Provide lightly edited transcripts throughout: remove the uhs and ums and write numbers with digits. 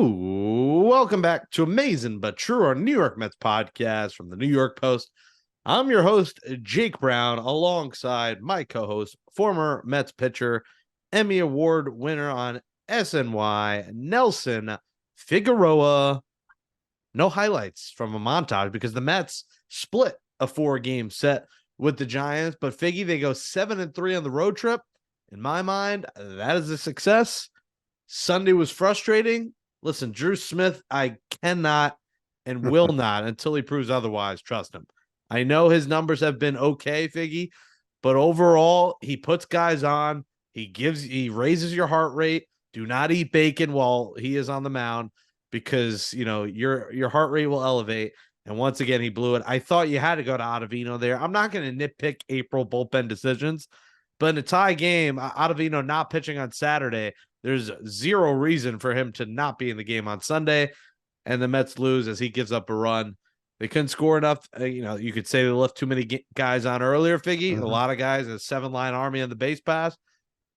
Ooh, welcome back to Amazin But True, our New York Mets podcast from the New York Post. I'm your host, Jake Brown, alongside my co-host, former Mets pitcher, Emmy Award winner on SNY, Nelson Figueroa. No highlights from a montage because the Mets split a 4-game set with the Giants, but Figgie, they go 7-3 on the road trip. In my mind, that is a success. Sunday was frustrating. Listen, Drew Smith, I cannot and will not, until he proves otherwise, trust him. I know his numbers have been okay, Figgy, but overall, he puts guys on. He raises your heart rate. Do not eat bacon while he is on the mound because, your heart rate will elevate. And once again, he blew it. I thought you had to go to Ottavino there. I'm not going to nitpick April bullpen decisions, but in a tie game, Ottavino not pitching on Saturday, there's zero reason for him to not be in the game on Sunday, and the Mets lose as he gives up a run. They couldn't score enough. You could say they left too many guys on earlier, Figgy. A lot of guys, a 7-line army on the base pass.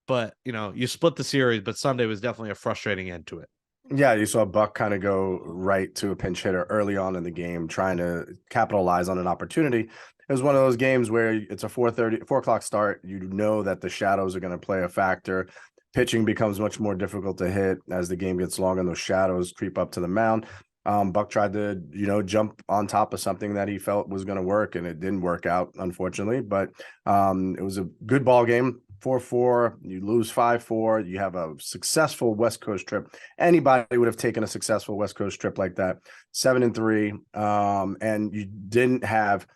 But, you split the series, but Sunday was definitely a frustrating end to it. Yeah, you saw Buck kind of go right to a pinch hitter early on in the game, trying to capitalize on an opportunity. It was one of those games where it's a 4 o'clock start. You know that the shadows are going to play a factor. Pitching becomes much more difficult to hit as the game gets long and those shadows creep up to the mound. Buck tried to, jump on top of something that he felt was going to work, and it didn't work out, unfortunately. But it was a good ball game. 4-4, you lose 5-4, you have a successful West Coast trip. Anybody would have taken a successful West Coast trip like that. 7-3, and you didn't have.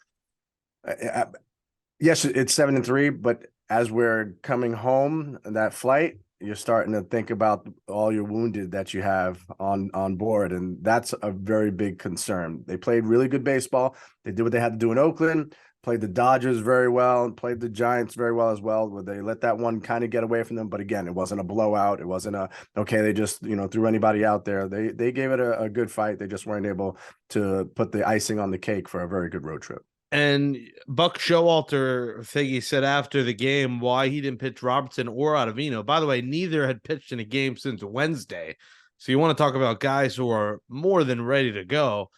Yes, it's 7-3, but as we're coming home, that flight, you're starting to think about all your wounded that you have on board, and that's a very big concern. They played really good baseball. They did what they had to do in Oakland, played the Dodgers very well, and played the Giants very well as well, where they let that one kind of get away from them. But again, it wasn't a blowout. It wasn't they just, threw anybody out there. They gave it a good fight. They just weren't able to put the icing on the cake for a very good road trip. And Buck Showalter, Figgy, said after the game why he didn't pitch Robertson or Ottavino. By the way, neither had pitched in a game since Wednesday. So you want to talk about guys who are more than ready to go.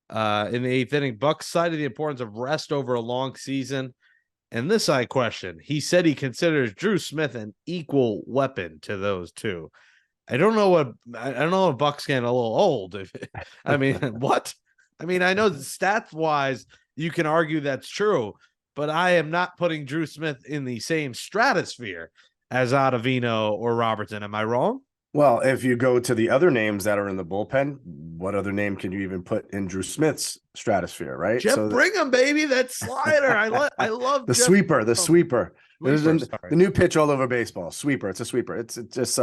In the 8th inning, Buck cited the importance of rest over a long season. And this I question. He said he considers Drew Smith an equal weapon to those two. I don't know if Buck's getting a little old. What? I know stats wise, you can argue that's true, but I am not putting Drew Smith in the same stratosphere as Ottavino or Robertson. Am I wrong? Well, if you go to the other names that are in the bullpen, what other name can you even put in Drew Smith's stratosphere, right? Jeff Brigham, baby, that slider. I love the Jeff. sweeper. Sweeper, the new pitch all over baseball. Sweeper. It's a sweeper. It's just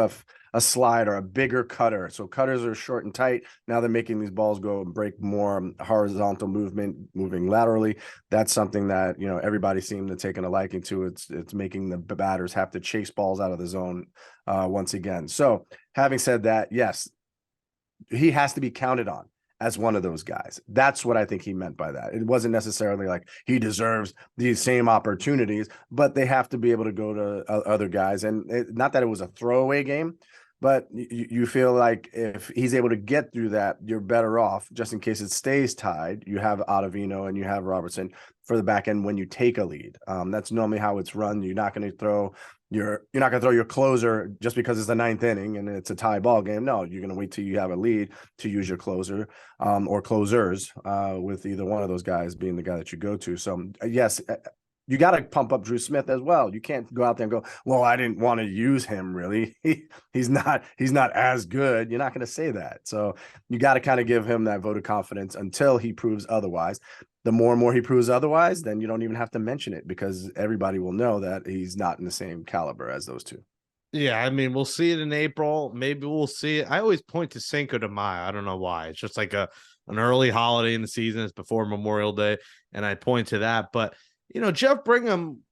a slider, a bigger cutter. So cutters are short and tight. Now they're making these balls go and break more horizontal movement, moving laterally. That's something that, everybody seemed to take a liking to. It's making the batters have to chase balls out of the zone once again. So having said that, yes, he has to be counted on as one of those guys. That's what I think he meant by that. It wasn't necessarily like he deserves these same opportunities, but they have to be able to go to other guys. And not that it was a throwaway game, but you feel like if he's able to get through that, you're better off just in case it stays tied. You have Ottavino and you have Robertson for the back end when you take a lead. That's normally how it's run. You're not going to throw your closer just because it's the 9th inning and it's a tie ball game. No, you're going to wait till you have a lead to use your closer or closers with either one of those guys being the guy that you go to. So yes, you got to pump up Drew Smith as well. You can't go out there and go, well, I didn't want to use him really. He's not as good. You're not going to say that. So you got to kind of give him that vote of confidence until he proves otherwise. The more and more he proves otherwise, then you don't even have to mention it because everybody will know that he's not in the same caliber as those two. Yeah, we'll see it in April. Maybe we'll see it. I always point to Cinco de Mayo. I don't know why. It's just like an early holiday in the season. It's before Memorial Day, and I point to that. But Jeff Brigham,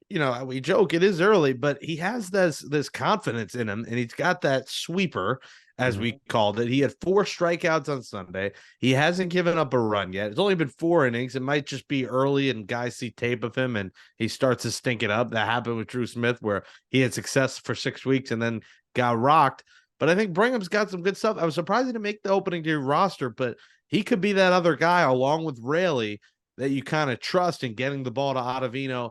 we joke it is early, but he has this confidence in him, and he's got that sweeper, as we called it. He had 4 strikeouts on Sunday. He hasn't given up a run yet. It's only been 4 innings. It might just be early and guys see tape of him and he starts to stink it up. That happened with Drew Smith where he had success for 6 weeks and then got rocked. But I think Bringham's got some good stuff. I was surprised he didn't make the opening day roster, but he could be that other guy along with Raley that you kind of trust in getting the ball to Ottavino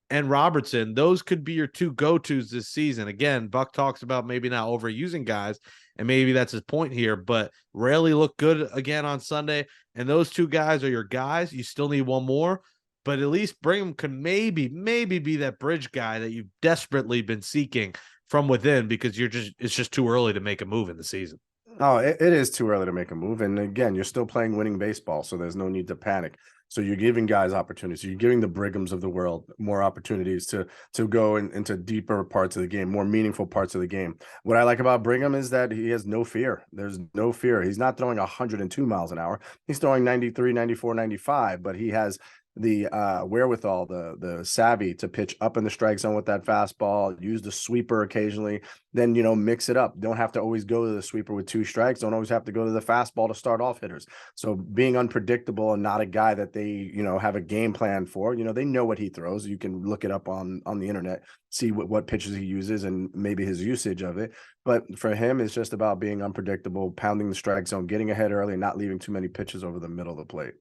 and Robertson. Those could be your two go-tos this season. Again, Buck talks about maybe not overusing guys, and maybe that's his point here, but Raley looked good again on Sunday, and those two guys are your guys. You still need one more, but at least Brigham could maybe be that bridge guy that you've desperately been seeking from within, because it's just too early to make a move in the season. Oh, it is too early to make a move. And again, you're still playing winning baseball, so there's no need to panic. So you're giving guys opportunities. You're giving the Brighams of the world more opportunities to go into deeper parts of the game, more meaningful parts of the game. What I like about Brigham is that he has no fear. There's no fear. He's not throwing 102 miles an hour. He's throwing 93, 94, 95, but he has the wherewithal, the savvy to pitch up in the strike zone with that fastball, use the sweeper occasionally, then, mix it up. Don't have to always go to the sweeper with 2 strikes. Don't always have to go to the fastball to start off hitters. So being unpredictable and not a guy that they, have a game plan for, they know what he throws. You can look it up on the internet, see what pitches he uses and maybe his usage of it. But for him, it's just about being unpredictable, pounding the strike zone, getting ahead early, and not leaving too many pitches over the middle of the plate.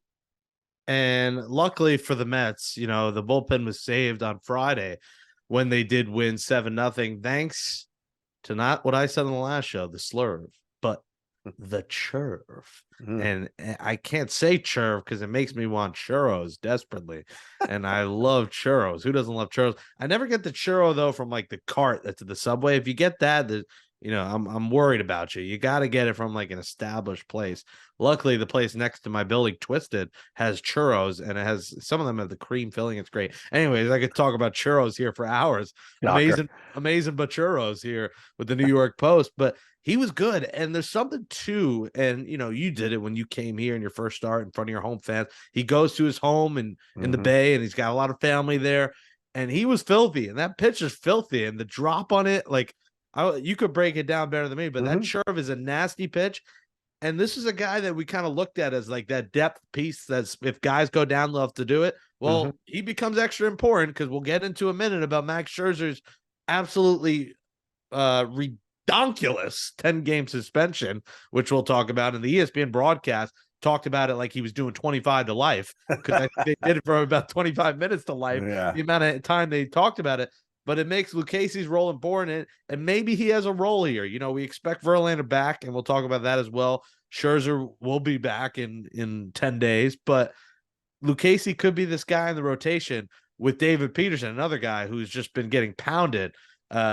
And luckily for the Mets, the bullpen was saved on Friday when they did win 7-0, thanks to not what I said on the last show, the slurve, but the churve. And I can't say churve because it makes me want churros desperately. And I love churros. Who doesn't love churros? I never get the churro, though, from like the cart that's at the Subway. If you get that, I'm worried about you. You got to get it from like an established place. Luckily, the place next to my building, Twisted, has churros, and it has some of them have the cream filling. It's great. Anyways, I could talk about churros here for hours. Shocker. Amazing, but churros here with the New York Post. But he was good, and there's something too. And you did it when you came here in your first start in front of your home fans. He goes to his home in the Bay, and he's got a lot of family there. And he was filthy, and that pitch is filthy, and the drop on it, like. You could break it down better than me, but that churve is a nasty pitch. And this is a guy that we kind of looked at as like that depth piece that's if guys go down, they'll have to do it. Well, he becomes extra important because we'll get into a minute about Max Scherzer's absolutely redonkulous 10-game suspension, which we'll talk about in the ESPN broadcast. Talked about it like he was doing 25 to life because they did it for about 25 minutes to life. Yeah. The amount of time they talked about it. But it makes Lucchesi's role important, and maybe he has a role here. We expect Verlander back, and we'll talk about that as well. Scherzer will be back in 10 days, but Lucchesi could be this guy in the rotation with David Peterson, another guy who's just been getting pounded.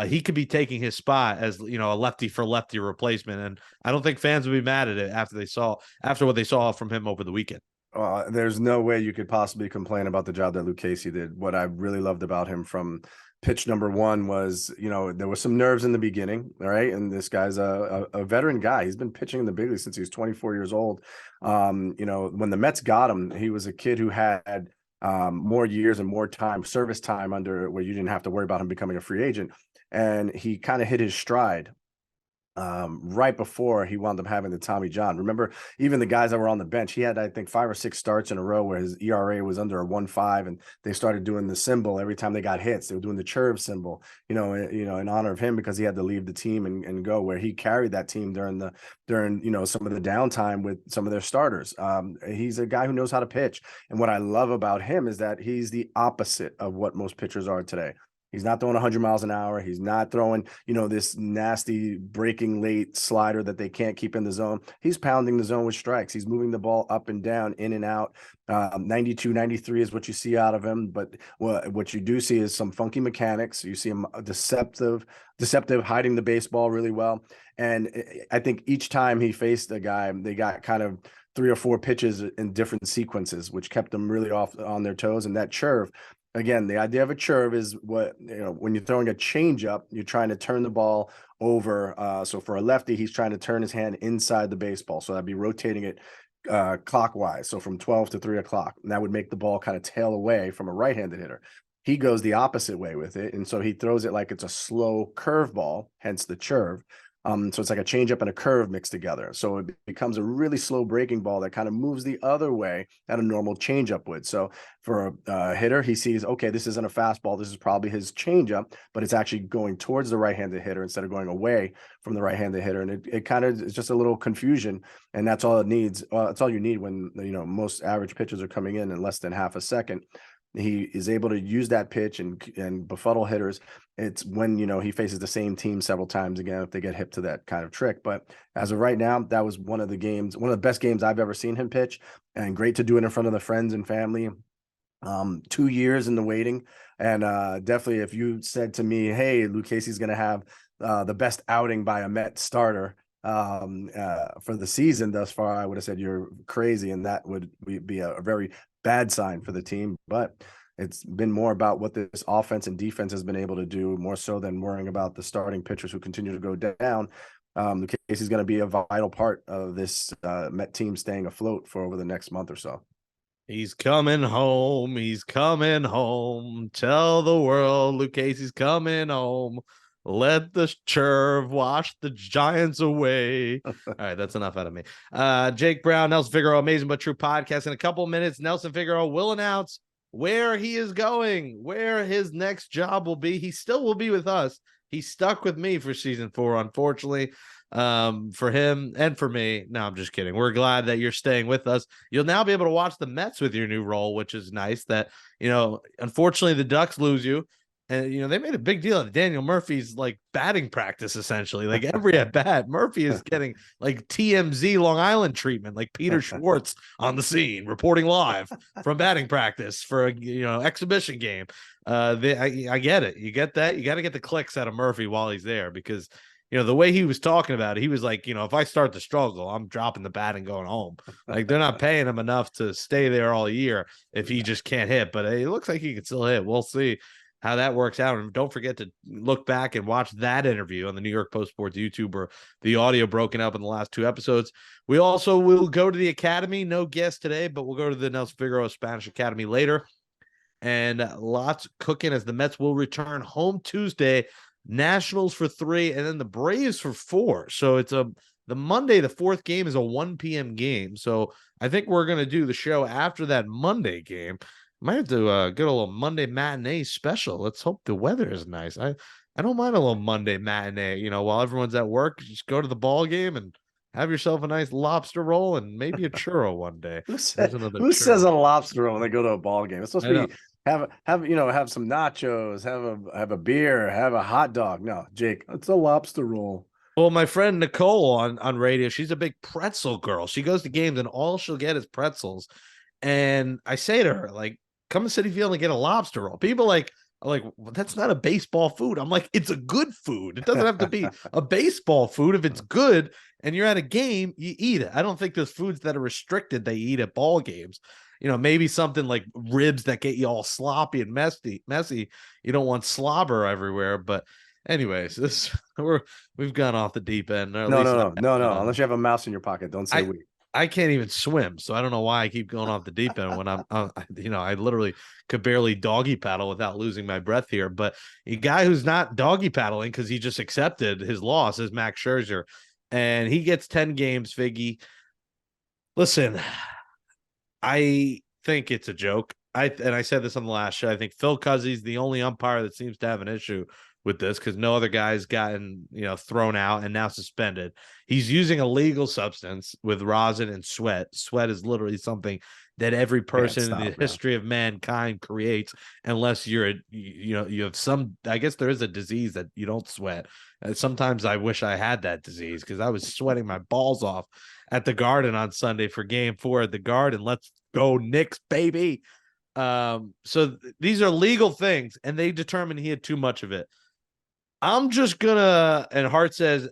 He could be taking his spot as a lefty for lefty replacement, and I don't think fans would be mad at it after what they saw from him over the weekend. There's no way you could possibly complain about the job that Lucchesi did. What I really loved about him from pitch number 1 was, there was some nerves in the beginning. All right. And this guy's a veteran guy. He's been pitching in the big league since he was 24 years old. When the Mets got him, he was a kid who had more years and more service time under where you didn't have to worry about him becoming a free agent. And he kind of hit his stride right before he wound up having the Tommy John. Remember, even the guys that were on the bench, he had, I think, 5 or 6 starts in a row where his ERA was under a 1.5, and they started doing the symbol every time they got hits. They were doing the churve symbol, in honor of him because he had to leave the team and go, where he carried that team during some of the downtime with some of their starters. He's a guy who knows how to pitch. And what I love about him is that he's the opposite of what most pitchers are today. He's not throwing 100 miles an hour. He's not throwing, this nasty breaking late slider that they can't keep in the zone. He's pounding the zone with strikes. He's moving the ball up and down, in and out. 92, 93 is what you see out of him. But what you do see is some funky mechanics. You see him deceptive, hiding the baseball really well. And I think each time he faced a guy, they got kind of 3 or 4 pitches in different sequences, which kept them really off on their toes. And that churve, again, the idea of a churve is what, when you're throwing a changeup, you're trying to turn the ball over. So for a lefty, he's trying to turn his hand inside the baseball. So that'd be rotating it clockwise. So from 12 to 3 o'clock. And that would make the ball kind of tail away from a right-handed hitter. He goes the opposite way with it. And so he throws it like it's a slow curveball, hence the churve. So it's like a changeup and a curve mixed together. So it becomes a really slow breaking ball that kind of moves the other way that a normal changeup would. So for a hitter, he sees, okay, this isn't a fastball. This is probably his changeup, but it's actually going towards the right-handed hitter instead of going away from the right-handed hitter. And it kind of is just a little confusion. And that's all it needs. That's all you need when, most average pitches are coming in less than half a second. He is able to use that pitch and befuddle hitters. It's when, he faces the same team several times again if they get hip to that kind of trick. But as of right now, that was one of the best games I've ever seen him pitch, and great to do it in front of the friends and family. 2 years in the waiting. And definitely, if you said to me, hey, Lucchesi's going to have the best outing by a Met starter for the season thus far, I would have said you're crazy, and that would be a very bad sign for the team. But it's been more about what this offense and defense has been able to do, more so than worrying about the starting pitchers who continue to go down. Lucchesi's going to be a vital part of this Met team staying afloat for over the next month or so. He's coming home. He's coming home. Tell the world Lucchesi's coming home. Let the Churv wash the Giants away. All right, that's enough out of me. Jake Brown, Nelson Figueroa, Amazing But True podcast. In a couple of minutes, Nelson Figueroa will announce where he is going, where his next job will be. He still will be with us. He's stuck with me for season 4, unfortunately. For him and for me. No, I'm just kidding. We're glad that you're staying with us. You'll now be able to watch the Mets with your new role, which is nice. That, unfortunately the Ducks lose you. And, they made a big deal of Daniel Murphy's like batting practice, essentially. Like every at bat, Murphy is getting like TMZ Long Island treatment, like Peter Schwartz on the scene, reporting live from batting practice for a exhibition game. I get it. You get that. You got to get the clicks out of Murphy while he's there, because the way he was talking about it, he was like, if I start to struggle, I'm dropping the bat and going home. Like they're not paying him enough to stay there all year if he just can't hit. But it looks like he can still hit. We'll see how that works out. And don't forget to look back and watch that interview on the New York Post Sports YouTube, or the audio broken up in the last 2 episodes. We also will go to the Academy. No guest today, but we'll go to the Nelson Figueroa Spanish Academy later. And lots cooking as the Mets will return home Tuesday. Nationals for 3, and then the Braves for 4. So it's the Monday, the 4th game is a 1 p.m. game. So I think we're going to do the show after that Monday game. Might have to get a little Monday matinee special. Let's hope the weather is nice. I don't mind a little Monday matinee, while everyone's at work. Just go to the ball game and have yourself a nice lobster roll and maybe a churro one day. Who says a lobster roll when they go to a ball game? It's supposed to be have some nachos, have a beer, have a hot dog. No, Jake, it's a lobster roll. Well, my friend Nicole on radio, she's a big pretzel girl. She goes to games and all she'll get is pretzels. And I say to her, like, come to Citi Field and get a lobster roll. People well, that's not a baseball food. I'm like, it's a good food. It doesn't have to be a baseball food. If it's good and you're at a game, you eat it. I don't think there's foods that are restricted they eat at ball games. Maybe something like ribs that get you all sloppy and messy. You don't want slobber everywhere. But anyways, we've gone off the deep end. No. Unless you have a mouse in your pocket, don't say we. I can't even swim, so I don't know why I keep going off the deep end when I literally could barely doggy paddle without losing my breath here. But a guy who's not doggy paddling because he just accepted his loss is Max Scherzer, and he gets 10 games. Figgie, listen, I think it's a joke. I said this on the last show. I think Phil Cuzzy's the only umpire that seems to have an issue with this, because no other guy's gotten thrown out and now suspended. He's using a legal substance with rosin and sweat. Sweat is literally something that every person in the history of mankind creates, unless you have some. I guess there is a disease that you don't sweat. Sometimes I wish I had that disease, because I was sweating my balls off at the Garden on Sunday for Game 4 at the Garden. Let's go Knicks, baby. So these are legal things, and they determined he had too much of it. I'm just gonna, and Hart says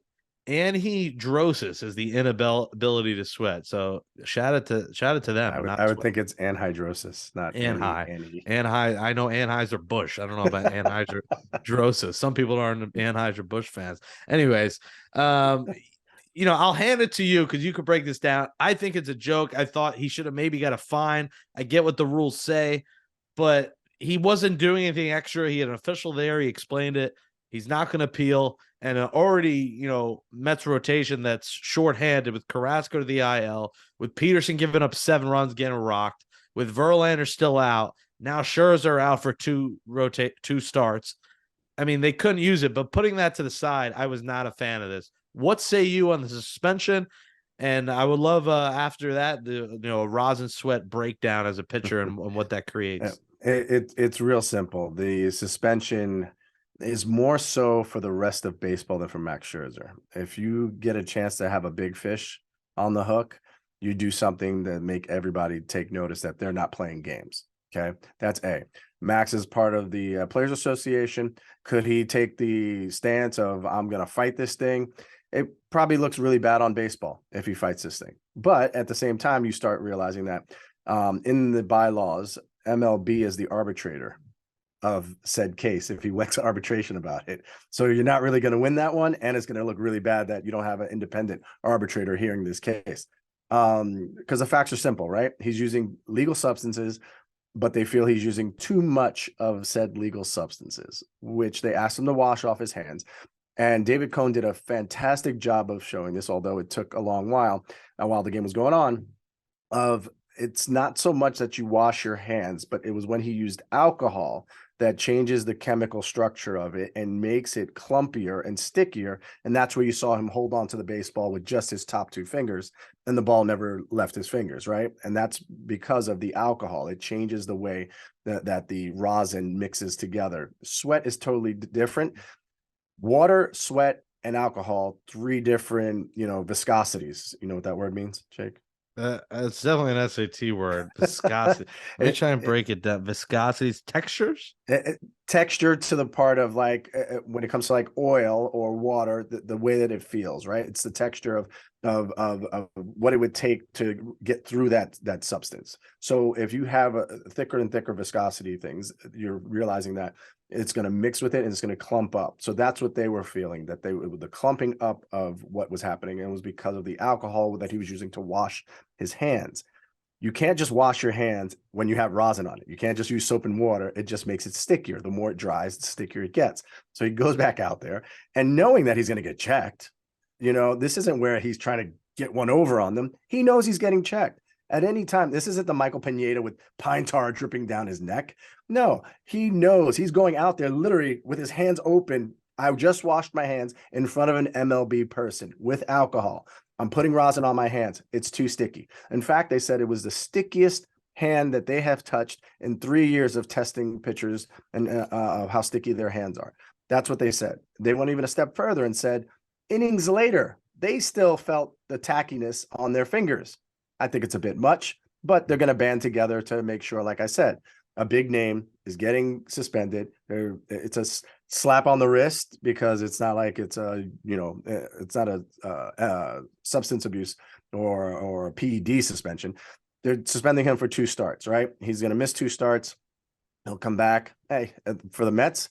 anhidrosis is the inability to sweat. So shout out to them. I would think it's anhidrosis, not anhi. I know Anheuser-Busch. I don't know about anhidrosis. Some people aren't Anheuser-Busch fans. Anyways, I'll hand it to you because you could break this down. I think it's a joke. I thought he should have maybe got a fine. I get what the rules say, but he wasn't doing anything extra. He had an official there. He explained it. He's not going to appeal. and an already, Mets rotation that's shorthanded with Carrasco to the IL, with Peterson giving up 7 runs, getting rocked, with Verlander still out. Now Scherzer out for two starts. I mean, they couldn't use it, but putting that to the side, I was not a fan of this. What say you on the suspension? And I would love after that a rosin sweat breakdown as a pitcher and what that creates. It's real simple. The suspension is more so for the rest of baseball than for Max Scherzer. If you get a chance to have a big fish on the hook, you do something that make everybody take notice that they're not playing games. Okay, that's A. Max is part of the Players Association. Could he take the stance of I'm going to fight this thing? It probably looks really bad on baseball if he fights this thing. But at the same time, you start realizing that in the bylaws, MLB is the arbitrator of said case if he went to arbitration about it. So you're not really going to win that one, and it's going to look really bad that you don't have an independent arbitrator hearing this case. Because the facts are simple, right? He's using legal substances, but they feel he's using too much of said legal substances, which they asked him to wash off his hands. And David Cohn did a fantastic job of showing this, although it took a long while the game was going on, of it's not so much that you wash your hands, but it was when he used alcohol that changes the chemical structure of it and makes it clumpier and stickier. And that's where you saw him hold on to the baseball with just his top 2 fingers, and the ball never left his fingers, right? And that's because of the alcohol. It changes the way that the rosin mixes together. Sweat is totally different. Water, sweat, and alcohol, 3 different, viscosities. You know what that word means, Jake? It's definitely an SAT word. Viscosity. Let me try and break it down. Viscosities, textures? Texture to the part of like when it comes to like oil or water, the way that it feels, right? It's the texture of what it would take to get through that substance. So if you have a thicker and thicker viscosity things, you're realizing that it's going to mix with it and it's going to clump up. So that's what they were feeling, that the clumping up of what was happening, and it was because of the alcohol that he was using to wash his hands. You can't just wash your hands when you have rosin on it. You can't just use soap and water. It just makes it stickier. The more it dries, the stickier it gets. So he goes back out there, and knowing that he's going to get checked, this isn't where he's trying to get one over on them. He knows he's getting checked at any time. This isn't the Michael Pineda with pine tar dripping down his neck. No, he knows he's going out there literally with his hands open. I just washed my hands in front of an MLB person with alcohol. I'm putting rosin on my hands. It's too sticky. In fact, they said it was the stickiest hand that they have touched in 3 years of testing pitchers and how sticky their hands are. That's what they said. They went even a step further and said, innings later, they still felt the tackiness on their fingers. I think it's a bit much, but they're going to band together to make sure, like I said, a big name is getting suspended. It's a slap on the wrist because it's not like it's it's not a substance abuse or a PED suspension. They're suspending him for 2 starts, right? He's going to miss 2 starts. He'll come back. Hey, for the Mets,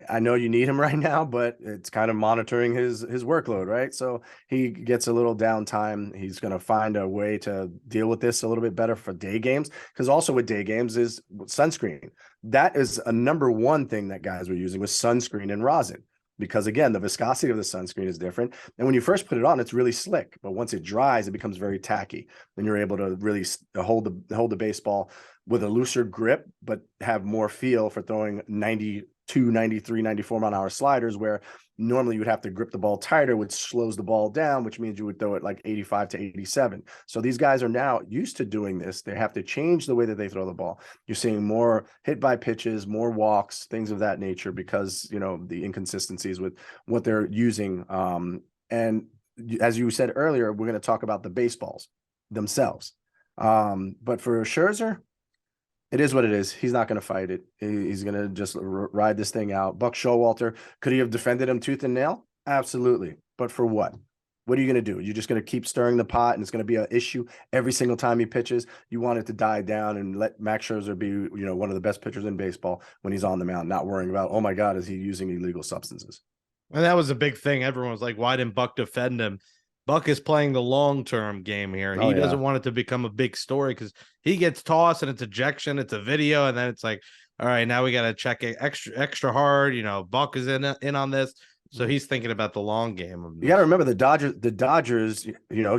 I know you need him right now, but it's kind of monitoring his workload, right? So he gets a little downtime. He's going to find a way to deal with this a little bit better for day games, because also with day games is sunscreen. That is a number 1 thing that guys were using was sunscreen and rosin, because again, the viscosity of the sunscreen is different. And when you first put it on, it's really slick, but once it dries, it becomes very tacky. Then you're able to really hold the baseball with a looser grip, but have more feel for throwing 92, 93, 94 mile an hour sliders, where normally you would have to grip the ball tighter, which slows the ball down, which means you would throw it like 85 to 87. So these guys are now used to doing this. They have to change the way that they throw the ball. You're seeing more hit by pitches, more walks, things of that nature, because, the inconsistencies with what they're using. And as you said earlier, we're going to talk about the baseballs themselves. But for Scherzer, it is what it is. He's not going to fight it. He's going to just ride this thing out. Buck Showalter, could he have defended him tooth and nail? Absolutely. But for what? What are you going to do? You're just going to keep stirring the pot, and it's going to be an issue every single time he pitches. You want it to die down and let Max Scherzer be, one of the best pitchers in baseball when he's on the mound, not worrying about, oh my God, is he using illegal substances? And that was a big thing. Everyone was like, why didn't Buck defend him? Buck is playing the long-term game here. He doesn't want it to become a big story, because he gets tossed and it's ejection, it's a video, and then it's like, all right, now we got to check it extra hard. Buck is in on this. So he's thinking about the long game of this. You got to remember the Dodgers,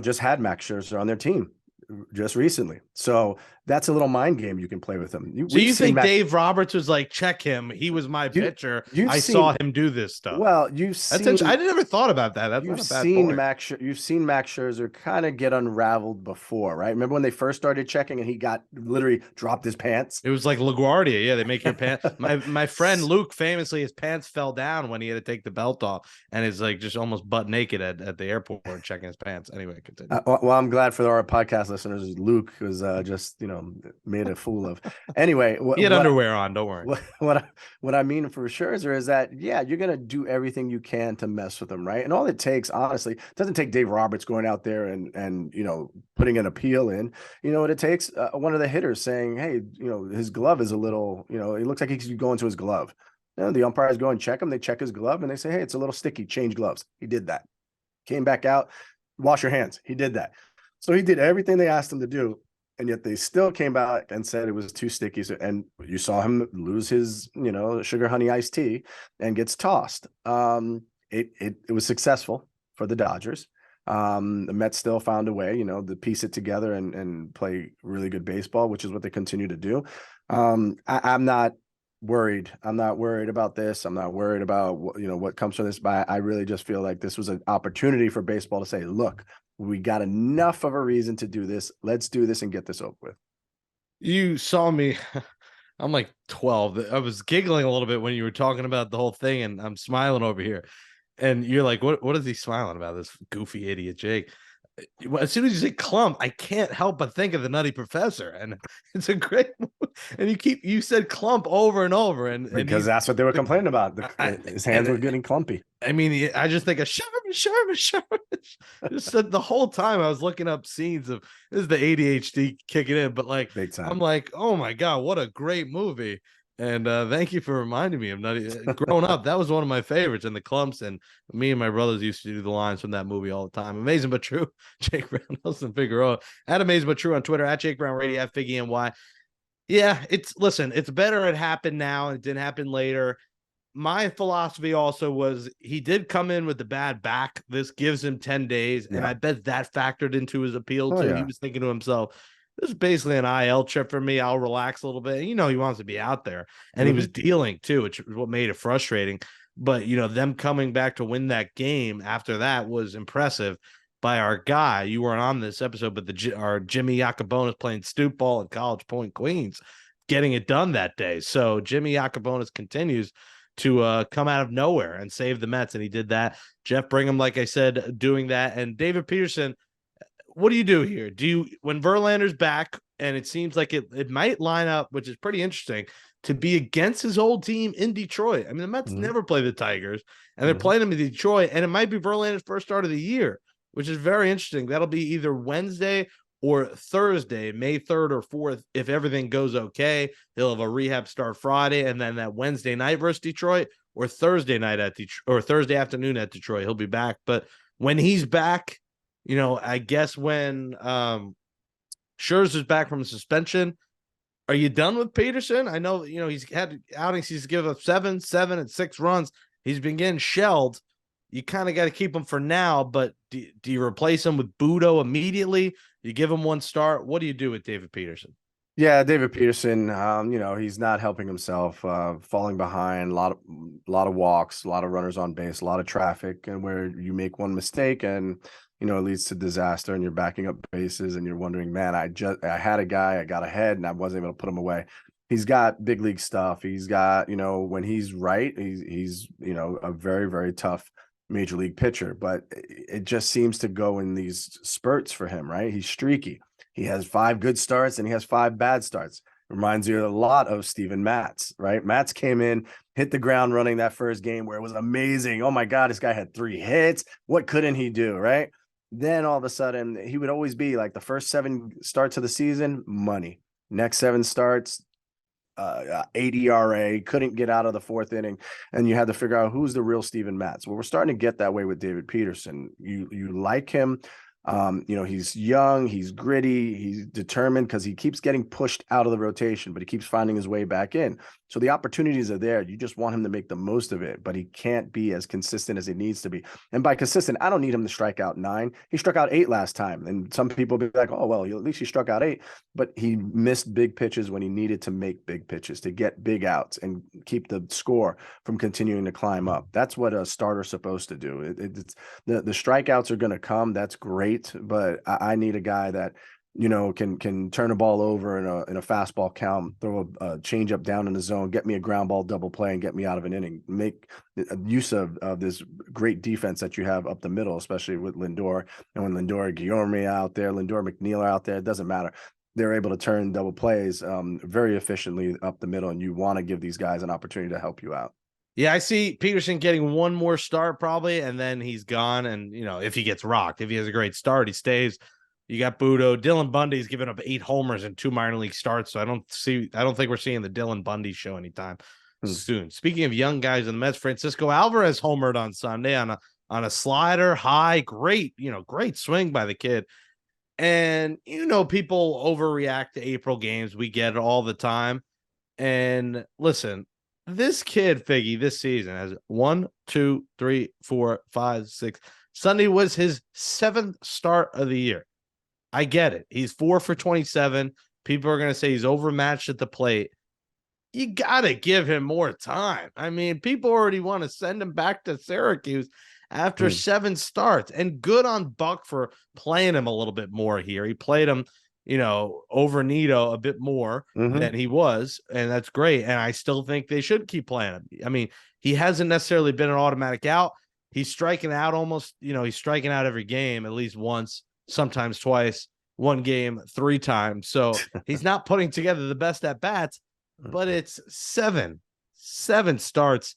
just had Max Scherzer on their team just recently. So that's a little mind game you can play with him. So you think Dave Roberts was like, check him. He was my pitcher. I saw him do this stuff. Well, I never thought about that. That's not a bad point. You've seen Max Scherzer kind of get unraveled before, right? Remember when they first started checking and he literally dropped his pants? It was like LaGuardia. Yeah, they make your pants. My friend Luke, famously, his pants fell down when he had to take the belt off, and is like just almost butt naked at the airport checking his pants. Anyway, continue. Well, I'm glad for our podcast listeners. Luke was just made a fool of. Anyway, he had underwear on. Don't worry. What I mean for Scherzer is that you're gonna do everything you can to mess with him, right? And all it takes, honestly, it doesn't take Dave Roberts going out there and putting an appeal in. You know what it takes? One of the hitters saying, "Hey, his glove is a little, it looks like he could go into his glove." The umpires go and check him. They check his glove and they say, "Hey, it's a little sticky. Change gloves." He did that. Came back out. Wash your hands. He did that. So he did everything they asked him to do. And yet they still came back and said it was too sticky. So, and you saw him lose his, sugar honey iced tea and gets tossed. It was successful for the Dodgers. The Mets still found a way, to piece it together and play really good baseball, which is what they continue to do. I'm not worried. I'm not worried about this. I'm not worried about what comes from this. But I really just feel like this was an opportunity for baseball to say, look, we got enough of a reason to do this. Let's do this and get this over with. You saw me. I'm like 12. I was giggling a little bit when you were talking about the whole thing, and I'm smiling over here. And you're like, what is he smiling about? This goofy idiot, Jake. As soon as you say clump, I can't help but think of the Nutty Professor, and it's a great. And you said clump over and over, because that's what they were complaining about. His hands were getting clumpy. I mean, I just think of Sherman. Just said the whole time I was looking up scenes of this is the ADHD kicking in, but like big time. I'm like, oh my god, what a great movie. And thank you for reminding me of Nutty. Growing up, that was one of my favorites, and the clumps. And me and my brothers used to do the lines from that movie all the time. Amazing but true. Jake Brown, Nelson Figueroa, at Amazin But True on Twitter, at Jake Brown Radio, at Figgie NY. Yeah, it's better it happened now. It didn't happen later. My philosophy also was he did come in with the bad back. This gives him 10 days, and I bet that factored into his appeal too. He was thinking to himself, this is basically an IL trip for me. I'll relax a little bit. He wants to be out there. And he was dealing too, which is what made it frustrating. But, them coming back to win that game after that was impressive by our guy. You weren't on this episode, but our Jimmy Yacobonis playing stoop ball at College Point, Queens, getting it done that day. So Jimmy Yacobonis continues to come out of nowhere and save the Mets. And he did that. Jeff Brigham, like I said, doing that. And David Peterson, what do you do here? When Verlander's back, and it seems like it might line up, which is pretty interesting, to be against his old team in Detroit. I mean, the Mets never play the Tigers, and they're playing them in Detroit, and it might be Verlander's first start of the year, which is very interesting. That'll be either Wednesday or Thursday, May 3rd or 4th, if everything goes okay. He'll have a rehab start Friday, and then that Wednesday night versus Detroit, or Thursday night at Detroit, or Thursday afternoon at Detroit. He'll be back. But when he's back, I guess when Scherzer's back from suspension, are you done with Peterson? I know, he's had outings. He's given up 7 and 6 runs. He's been getting shelled. You kind of got to keep him for now, but do you replace him with Budo immediately? You give him one start. What do you do with David Peterson? Yeah, David Peterson, he's not helping himself, falling behind, a lot of walks, a lot of runners on base, a lot of traffic, and where you make one mistake and it leads to disaster, and you're backing up bases and you're wondering, man, I had a guy, I got ahead and I wasn't able to put him away. He's got big league stuff. He's got, when he's right, he's a very, very tough major league pitcher, but it just seems to go in these spurts for him, right? He's streaky. He has 5 good starts and he has 5 bad starts. Reminds you a lot of Steven Matz, right? Matz came in, hit the ground running that first game where it was amazing. Oh my God, this guy had 3 hits. What couldn't he do, right? Then all of a sudden, he would always be like the first 7 starts of the season, money. Next 7 starts, 8 ERA, couldn't get out of the 4th inning, and you had to figure out who's the real Steven Matz. Well, we're starting to get that way with David Peterson. You like him. He's young, he's gritty, he's determined because he keeps getting pushed out of the rotation, but he keeps finding his way back in. So the opportunities are there. You just want him to make the most of it, but he can't be as consistent as he needs to be. And by consistent, I don't need him to strike out 9. He struck out 8 last time. And some people be like, oh, well, at least he struck out 8. But he missed big pitches when he needed to make big pitches, to get big outs and keep the score from continuing to climb up. That's what a starter's supposed to do. It's the strikeouts are going to come. That's great. But I need a guy that can turn a ball over in a fastball count, throw a changeup down in the zone, get me a ground ball double play, and get me out of an inning. Make use of this great defense that you have up the middle, especially with Lindor. And when Lindor, Guillorme out there, Lindor, McNeil are out there, it doesn't matter. They're able to turn double plays very efficiently up the middle, and you want to give these guys an opportunity to help you out. Yeah, I see Peterson getting one more start probably, and then he's gone. And, if he gets rocked, if he has a great start, he stays. You got Budo. Dylan Bundy's given up 8 homers in 2 minor league starts, so I don't think we're seeing the Dylan Bundy show anytime soon. Speaking of young guys in the Mets, Francisco Alvarez homered on Sunday on a slider high. Great swing by the kid. And people overreact to April games. We get it all the time. And listen, this kid, Figgie, this season has 1, 2, 3, 4, 5, 6. Sunday was his 7th start of the year. I get it. He's 4 for 27. People are going to say he's overmatched at the plate. You got to give him more time. I mean, people already want to send him back to Syracuse after 7 starts. And good on Buck for playing him a little bit more here. He played him, over Nito a bit more than he was, and that's great. And I still think they should keep playing him. I mean, he hasn't necessarily been an automatic out. He's striking out almost, he's striking out every game at least once, sometimes twice, one game 3 times. So he's not putting together the best at bats, but it's 7 starts.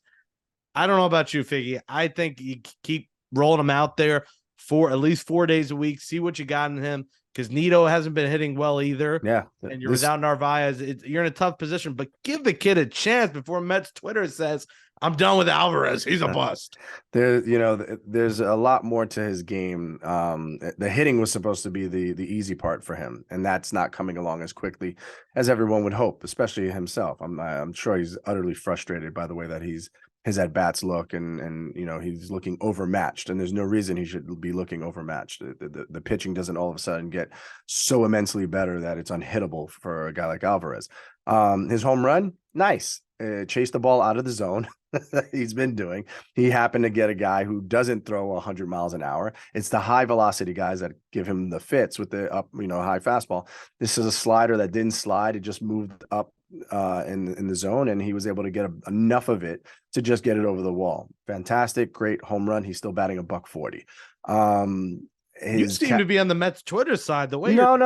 I don't know about you, Figgy. I think you keep rolling him out there for at least 4 days a week. See what you got in him, because Nito hasn't been hitting well either. Yeah. And you're without Narvaez. You're in a tough position, but give the kid a chance before Mets Twitter says, I'm done with Alvarez. He's a bust. There's a lot more to his game. The hitting was supposed to be the easy part for him, and that's not coming along as quickly as everyone would hope, especially himself. I'm sure he's utterly frustrated by the way that his at bats look, and he's looking overmatched, and there's no reason he should be looking overmatched. The pitching doesn't all of a sudden get so immensely better that it's unhittable for a guy like Alvarez. His home run, nice. Chased the ball out of the zone. He's been doing. He happened to get a guy who doesn't throw 100 miles an hour. It's the high velocity guys that give him the fits with the up, high fastball. This is a slider that didn't slide. It just moved up in the zone, and he was able to get enough of it to just get it over the wall. Fantastic, great home run. He's still batting $140. You seem to be on the Mets Twitter side. The way no.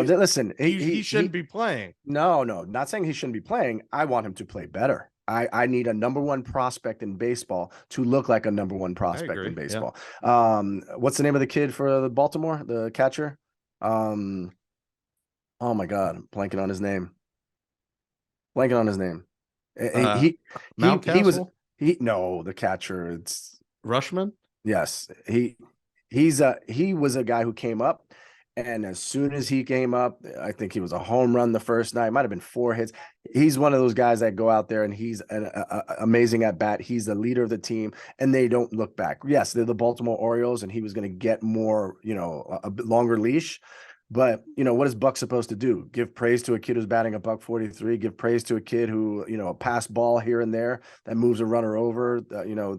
Listen, he shouldn't be playing. No, not saying he shouldn't be playing. I want him to play better. I need a number 1 prospect in baseball to look like a number 1 prospect in baseball. Yeah. What's the name of the kid for the Baltimore, the catcher? Oh my God, I'm blanking on his name. He was the catcher. It's Rushman. Yes, he was a guy who came up, and as soon as he came up, I think he was a home run the first night. It might have been 4 hits. He's one of those guys that go out there and he's an amazing at bat. He's the leader of the team, and they don't look back. Yes, they're the Baltimore Orioles, and he was going to get more, a bit longer leash. But, what is Buck supposed to do? Give praise to a kid who's batting $143, give praise to a kid who, a pass ball here and there that moves a runner over.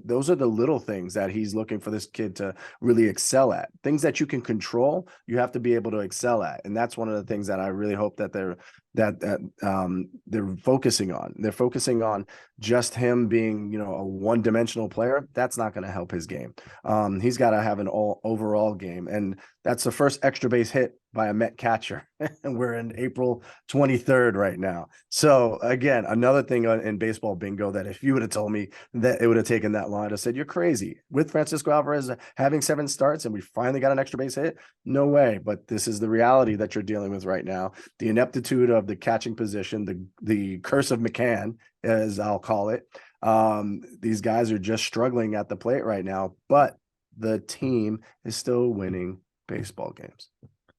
Those are the little things that he's looking for this kid to really excel at. Things that you can control, you have to be able to excel at. And that's one of the things that I really hope that they're focusing on. They're focusing on just him being, a one-dimensional player. That's not going to help his game. He's got to have an overall game. And that's the first extra base hit by a Met catcher. And we're in April 23rd right now. So again, another thing in baseball bingo that if you would have told me that it would have taken that long, I'd have said, you're crazy. With Francisco Alvarez having 7 starts and we finally got an extra base hit, no way. But this is the reality that you're dealing with right now. The ineptitude of the catching position, the curse of McCann, as I'll call it. These guys are just struggling at the plate right now, but the team is still winning baseball games.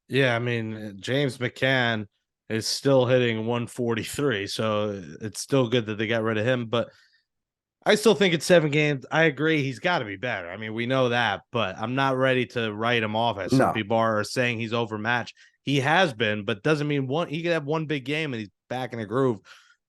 Yeah, I mean, James McCann is still hitting 143, so it's still good that they got rid of him. But I still think it's 7 games. I agree. He's got to be better. I mean, we know that, but I'm not ready to write him off as some No. people are saying he's overmatched. He has been, but doesn't mean he could have one big game and he's back in a groove,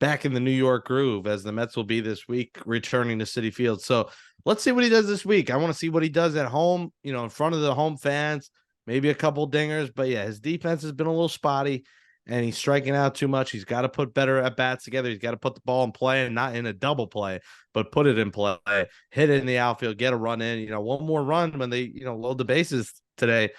back in the New York groove, as the Mets will be this week, returning to Citi Field. So let's see what he does this week. I want to see what he does at home, in front of the home fans, maybe a couple dingers. But yeah, his defense has been a little spotty and he's striking out too much. He's got to put better at bats together. He's got to put the ball in play and not in a double play, but put it in play, hit it in the outfield, get a run in. One more run when they, load the bases today,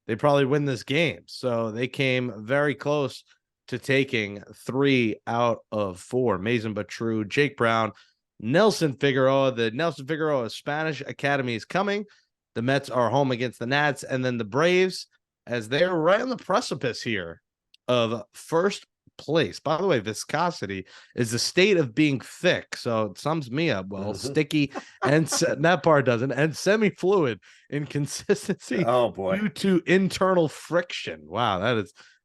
they probably win this game. So they came very close to taking 3 out of 4. Amazing but true. Jake Brown, Nelson Figueroa. The Nelson Figueroa Spanish Academy is coming. The Mets are home against the Nats, and then the Braves, as they're right on the precipice here of first place. By the way, viscosity is the state of being thick, so it sums me up well. Sticky, and that part doesn't, and semi-fluid in consistency. Oh boy, due to internal friction. Wow,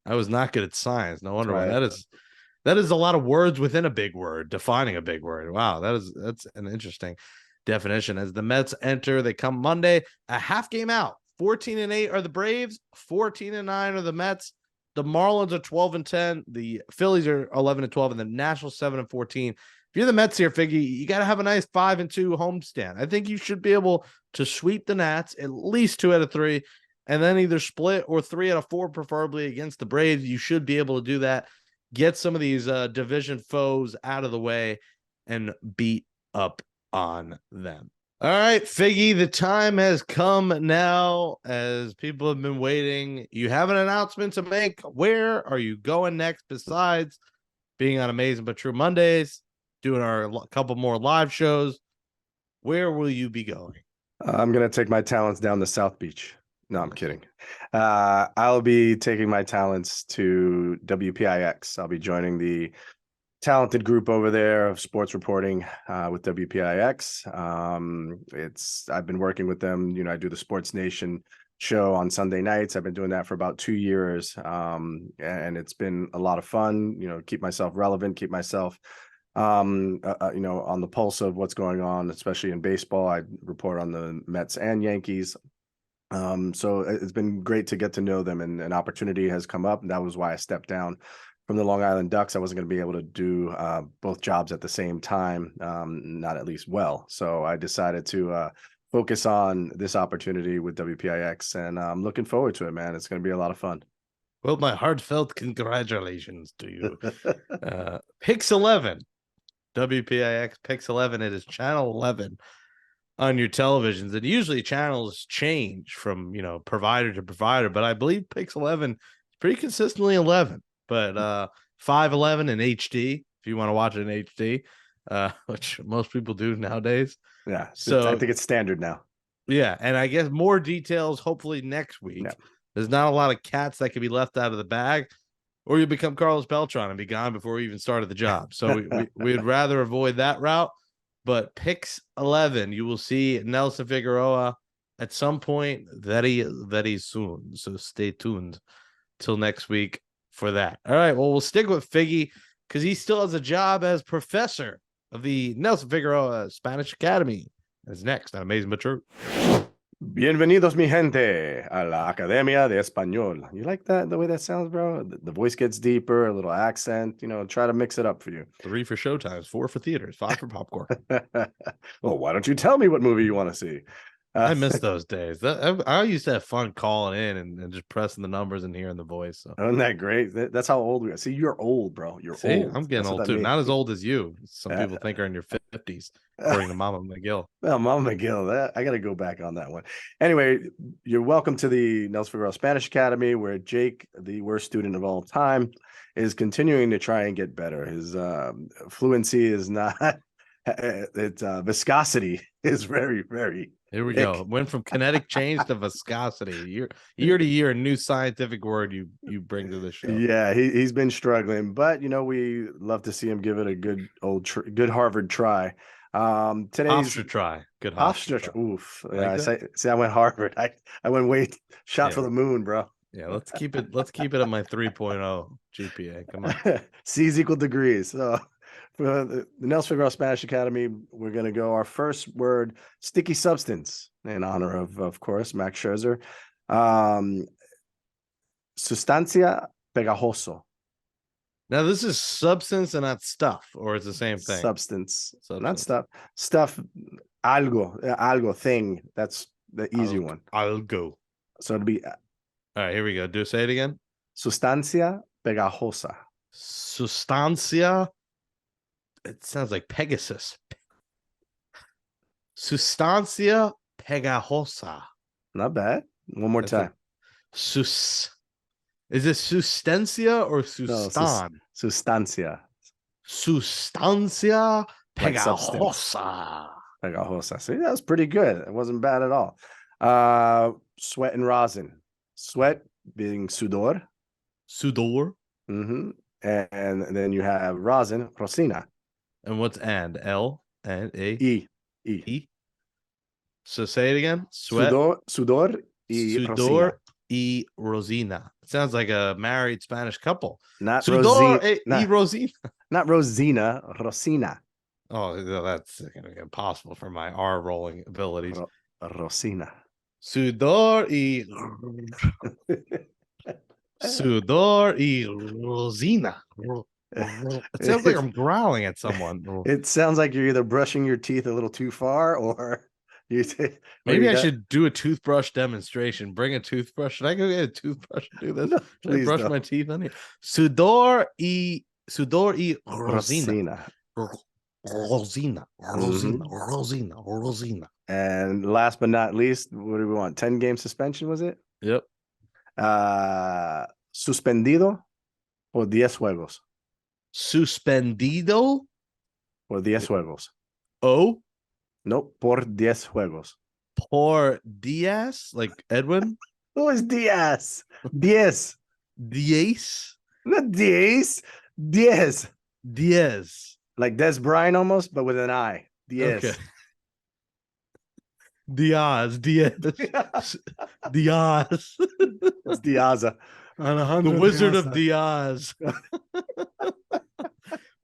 I was not good at science. No wonder why that is a lot of words within a big word, defining a big word. Wow, that's an interesting definition. As the Mets enter, they come Monday, a half game out. 14-8 are the Braves, 14-9 are the Mets. The Marlins are 12-10. The Phillies are 11-12, and the Nationals 7-14. If you're the Mets here, Figgy, you got to have a nice 5-2 homestand. I think you should be able to sweep the Nats at least 2 out of 3, and then either split or 3 out of 4, preferably against the Braves. You should be able to do that. Get some of these division foes out of the way and beat up on them. All right, Figgy, the time has come now as people have been waiting. You have an announcement to make. Where are you going next besides being on Amazing But True Mondays, doing our couple more live shows? Where will you be going? I'm going to take my talents down to South Beach. No, I'm kidding. I'll be taking my talents to WPIX. I'll be joining the talented group over there of sports reporting with WPIX. I've been working with them. I do the Sports Nation show on Sunday nights. I've been doing that for about 2 years, and it's been a lot of fun. Keep myself relevant, keep myself on the pulse of what's going on, especially in baseball. I report on the Mets and Yankees. So it's been great to get to know them, and an opportunity has come up, and that was why I stepped down from the Long Island Ducks. I wasn't going to be able to do both jobs at the same time, not at least well. So I decided to focus on this opportunity with WPIX, and I'm looking forward to it, man. It's going to be a lot of fun. Well, my heartfelt congratulations to you. Pix 11, WPIX Pix 11. It is channel 11 on your televisions, and usually channels change from provider to provider, but I believe Pix 11 is pretty consistently 11. But 511 in HD if you want to watch it in HD, which most people do nowadays. Yeah, so I think it's standard now. Yeah, and I guess more details hopefully next week. Yeah. There's not a lot of cats that can be left out of the bag, or you become Carlos Beltran and be gone before we even started the job. So we'd rather avoid that route. But Pix 11, you will see Nelson Figueroa at some point very, very soon. So stay tuned till next week for that. All right, well, we'll stick with Figgy because he still has a job as professor of the Nelson Figueroa Spanish Academy. That's next on Amazing But True. Bienvenidos, mi gente, a la Academia de Español. You like that, the way that sounds, bro? The voice gets deeper, a little accent, try to mix it up for you. 3 for showtimes, 4 for theaters, 5 for popcorn. Well, why don't you tell me what movie you want to see? I miss those days. I used to have fun calling in and just pressing the numbers and hearing the voice. So. Isn't that great? That's how old we are. See, you're old, bro. You're old. I'm getting old too. Not as old as you. Some people think are in your 50s, according to Mama McGill. Well, Mama McGill, I got to go back on that one. Anyway, you're welcome to the Nelson Figueroa Spanish Academy, where Jake, the worst student of all time, is continuing to try and get better. His fluency is not. Its viscosity is very, very. Here we go. Went from kinetic change to viscosity. Year to year, a new scientific word you bring to the show. Yeah, he's been struggling, but we love to see him give it a good Harvard try. Today's Hofstra. Good Hofstra. Hofstra. Oof. Like Yeah, that? I went Harvard. I went shot Yeah. for the moon, bro. Yeah, let's keep it at my 3.0 GPA. Come on. C's equal degrees. So for the Nelson Figueroa Spanish Academy, we're going to go our first word, sticky substance, in honor of course, Max Scherzer. Sustancia pegajoso. Now this is substance and not stuff, or it's the same thing. Substance. Not Substance. stuff. Stuff. Algo thing. That's the easy one. I'll go. So it'll be All right, here we go. Say it again. sustancia pegajosa. Sustancia. It sounds like Pegasus. Sustancia pegajosa. Not bad. One more time. Is it sustancia or sustan? No, sustancia. Sustancia Like pegajosa. Pegajosa. See, that was pretty good. It wasn't bad at all. Sweat and rosin. Sweat being sudor. Sudor. Mm-hmm. And then you have rosin, rosina. And what's and? L and A? E. So say it again. Sweat. Sudor Sudor y Rosina. It sounds like a married Spanish couple. Not Sudor Rosina. y Rosina. Not Rosina, Rosina. Oh, that's going to be impossible for my R rolling abilities. Rosina. Sudor y Sudor y Rosina. It sounds like I'm growling at someone. It sounds like you're either brushing your teeth a little too far or maybe I should do a toothbrush demonstration. Bring a toothbrush. Should I go get a toothbrush and do this? No, Should I brush my teeth on here? Sudor y Rosina. Rosina. And last but not least, what do we want? 10-game suspension, was it? Yep. Suspendido por 10 juegos. Suspendido por 10 juegos. Oh? No, por 10 juegos. Por Diaz, like Edwin? Who is Diaz? Diaz. Diaz? Not Diaz. Diaz. Diaz. Like Des Bryant almost, but with an I. Diaz. Okay. Diaz. Diaz. It's Diaza. The Wizard of Diaz.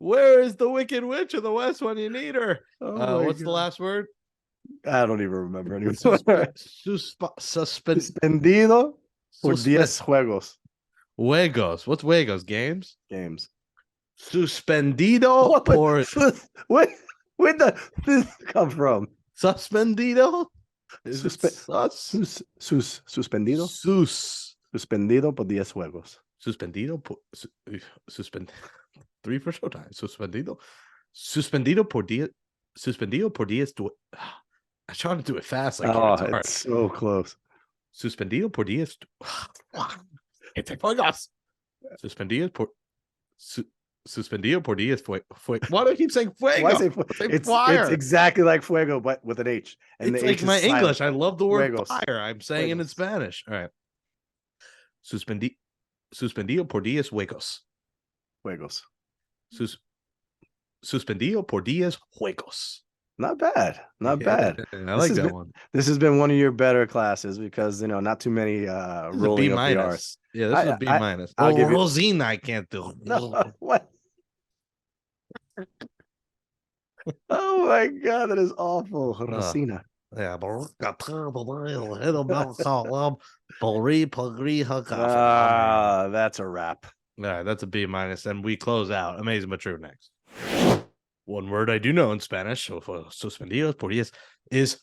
Where is the Wicked Witch of the West when you need her? What's the last word? I don't even remember anymore. Suspendido por 10 juegos. Juegos. What's juegos? Games? Games. Suspendido por... Where'd the come from? Suspendido? Suspendido? Suspendido por 10 juegos. Suspendido por... Three for showtime. Suspendido por 10... Suspendido por 10... I tried to do it fast. Like, it's so close. Suspendido por 10... Suspendido por... Suspendido por 10 fue. Why do I keep saying fuego? Why say it's exactly like fuego, but with an H. And it's the like H my English. I love the word fuegos. fire. I'm saying it in Spanish. All right. Suspendido por 10 juegos. Juegos. Suspendido por 10 juegos. Not bad. Not bad. I like that one. This has been one of your better classes because, not too many rolling up the R's. Yeah, this is a B minus. I'll give you... Rosina, I can't do. No, what? Oh my God, that is awful. Rosina. Yeah. That's a wrap. All right, that's a B minus, and we close out. Amazing but true next. One word I do know in Spanish, so for suspendidos por 10, is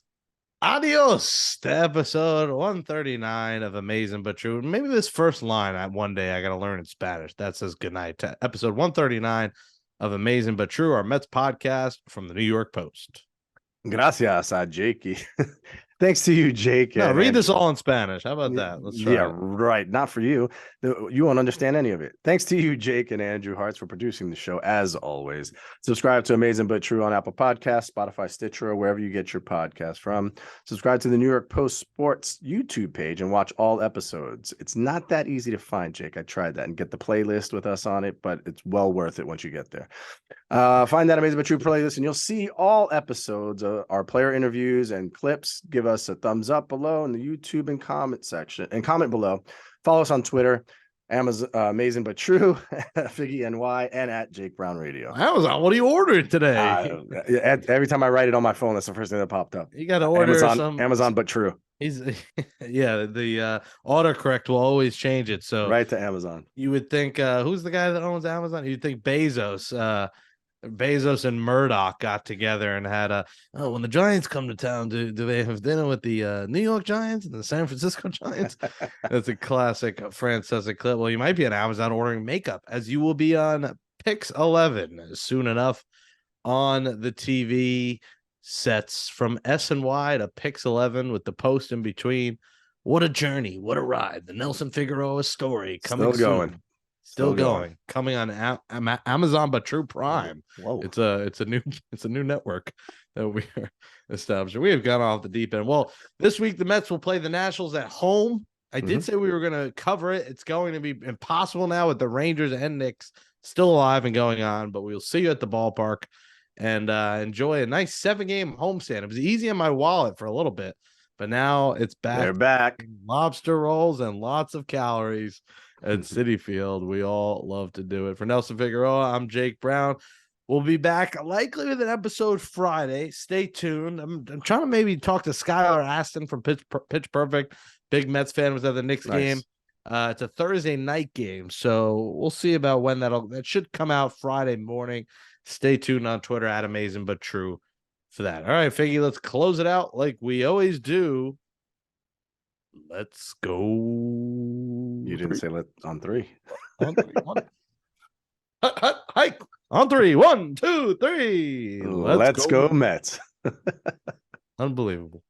adios to episode 139 of Amazing But True. Maybe this first line one day I got to learn in Spanish. That says goodnight to episode 139 of Amazing But True, our Mets podcast from the New York Post. Gracias, Jakey. Thanks to you, Jake. No, read this all in Spanish. How about that? Let's try. Yeah, right. Not for you. You won't understand any of it. Thanks to you, Jake and Andrew Hartz, for producing the show, as always. Subscribe to Amazing But True on Apple Podcasts, Spotify, Stitcher, or wherever you get your podcast from. Subscribe to the New York Post Sports YouTube page and watch all episodes. It's not that easy to find, Jake. I tried that and get the playlist with us on it, but it's well worth it once you get there. Find that Amazing But True playlist, and you'll see all episodes of our player interviews and clips. Give us a thumbs up below in the YouTube and comment section, and comment below. Follow us on Twitter, Amazin But True, Figgie NY, and at Jake Brown Radio. Amazon, what are you ordering today? Every time I write it on my phone, that's the first thing that popped up. You got to order Amazon But True. Yeah, the autocorrect will always change it. So right to Amazon. You would think who's the guy that owns Amazon? You'd think Bezos. Bezos and Murdoch got together and had when the Giants come to town, do they have dinner with the New York Giants and the San Francisco Giants? That's a classic Francesa clip. Well, you might be on Amazon ordering makeup, as you will be on Pix 11 soon enough on the TV sets from S&Y to Pix 11 with the post in between. What a journey, what a ride. The Nelson Figueroa story coming soon. Still going. Coming on Amazon But True Prime. Whoa. It's a new network that we are establishing. We have gone off the deep end. Well, this week the Mets will play the Nationals at home. I did say we were going to cover it. It's going to be impossible now with the Rangers and Knicks still alive and going on, but we'll see you at the ballpark and enjoy a nice 7-game homestand. It was easy in my wallet for a little bit, but now it's back. They're back. Lobster rolls and lots of calories at Citi Field. We all love to do it. For Nelson Figueroa, I'm Jake Brown. We'll be back likely with an episode Friday. Stay tuned. I'm trying to maybe talk to Skylar Aston from Pitch Perfect. Big Mets fan, was at the Knicks game. It's a Thursday night game, so we'll see about when that should come out Friday morning. Stay tuned on Twitter at Amazin But True for that. All right, Figgy, let's close it out like we always do. Let's go. You didn't say let on 3. On 3, 1. Hike on 3. 1, 2, 3. Let's go Mets. Unbelievable.